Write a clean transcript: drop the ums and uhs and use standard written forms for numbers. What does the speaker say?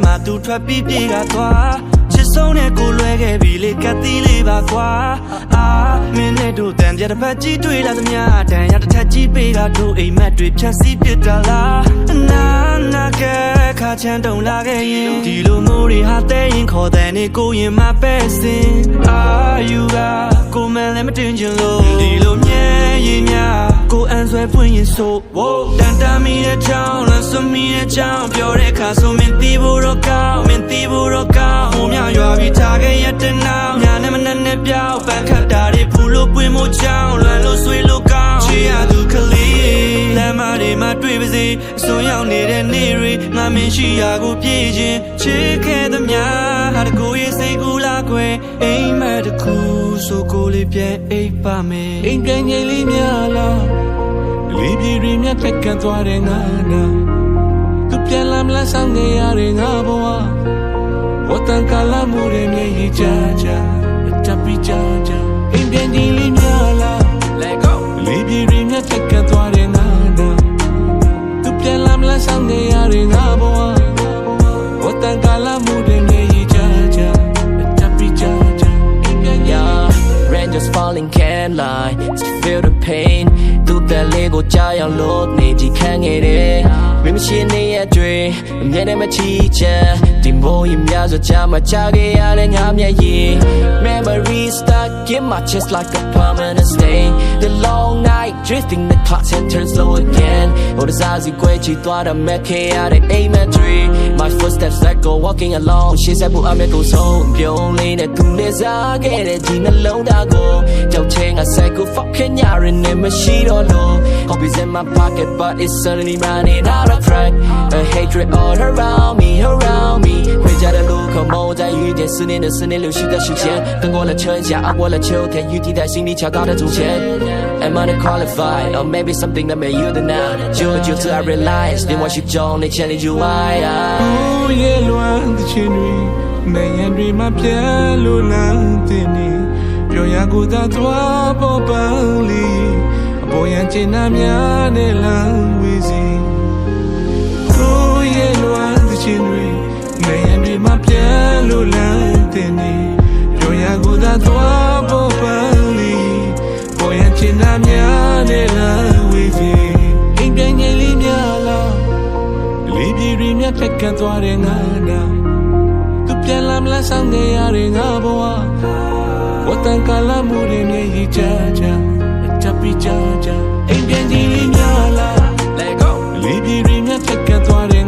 မှာသူထွက်ပြီးပြေးကသွားချစ်ဆုံးတဲ့ကိုလွဲခဲ့ပြီလေကတိလေးပါကွာအာမင်းနဲ့တို့တန်ကြတစ်ဖက်ကြီးတွေ့လာသမျှတန်ရတစ်ထက်ကြီးပေးတာတို့အိမ်မက်တွေဖြတ်စီးပြစ်တာလားနာကဲခါချမ်းတုံလာခဲ့ရင်ဒီလိုမျိုးတွေဟာတဲ့ရင်ခေါ်တဲ့နေကိုရင်မပဲ့စင်အာယူကကိုမန်လည်းမတင်ချင်လို့ဒီလိုမြဲရင်များကိုအန်ဆွဲပွင့်ရင်ဆိုတန်တာမီတဲ့ချောင်းလမ်းစွမီတဲ့ချောင်းပြောတဲ့ခါဆိုမင်းတီးဖို့တော့ကောင်းမင်းတီးဖို့တော့ကောင်းဟိုမြရွာပြီးထားခဲ့ရတဲ့နောက်ညာနဲ့မနဲ့ပြောက်ပန်းခတ်တာတွေဖူလို့ပွင့်မို့ချောင်းလွမ်းလို့ဆွေးလို့ကောင်းချီရသူကလေးလမ်းမတွေမှာတွေ့ပါစေအစွန်းရောက်နေတဲ့နေ့တွေငါမင်းရှိရာကိုပြေးခြင်းချစ်ခဲ့သမျှဟာတကူရဲ့စိတ်ကူလာခွဲအိမ်မက်တခုဆိုကိုလေးပြန်အိပ်ပါမယ်အိမ်ပြန်ငိမ့်လေးများလားလေးပြေတွေမြတ်ဖက်ကသွားတဲ့ငါနာသူပြန်လာမလားဆောင်နေရတဲ့ငါဘဝဝတ်တန်ကလာမှုတွေမြည်ရကြကြတပီကြကြအိမ်ပြန်ငိမ့်လေးများလား Let go လေးပြေတွေမြတ်ဖက်ကသွားတဲ့ငါနာသူပြန်လာမလားဆောင်နေရတဲ့ငါဘဝဝတ်တန်ကလာမှုတွေမြည်ရကြကြတပီကြကြအိမ်ပြန်ငိမ့် Rain just falling can't lie still feel the pain သူတဲ့လေးကိုကြားရောက်လို့နေကြည့်ခံခဲ့တယ်မင်းမရှိနေရတွေ့အမြဲတမ်းမချီချမ်းဒီမိုးရင်များစွာချာမချခဲ့ရတဲ့ငါမျက်ရည် Memories stuck in my chest like a permanent stain The long night drifting the clock and turn slow again ဟိုတစားစီကွဲချီသွားတာမဲ့ခဲ့ရတဲ့အိမ်မက်တွေ My footsteps like go walking along ရှေ့ဆက်ဖို့အမြဲကိုဆုံးပြုံးလေးနဲ့သူနဲ့စားခဲ့တဲ့ဒီနှလုံးသားကိုကြောက်ချင်းငါဆက်ကို fucking ညာရင်းနဲ့မရှိတော့လို့ Hope is in my pocket but it's suddenly running out of track A hatred all around me 回家的路口某在遇见思念的思念流逝的时间等过了春夏熬过了秋天雨滴在心里敲打的竹签 Am I not qualified or maybe something that made you the now 久而久之 I realize 连我心中你千里之外夜乱的情侣每眼对吗偏路难的你表扬过的多宝宝里不言见那面的浪为gì夜乱的情侣每眼对吗偏路难的你表扬过的多宝宝里不言见那面的浪为gìအိမ်ပြန်ငိမ့်လေးများလားလေးပြေတွေမြတ်ဖက်ကသွားတဲ့ငါနာသူပြန်လာမလားဆောင်နေရတဲ့ငါဘဝဝတ်တန်ကလာမှုတွေမြည်ရကြကြတပီကြကြအိမ်ပြန်ငိမ့်လေးများလား Let go လေးပြေတွေမြတ်ဖက်ကသွားတဲ့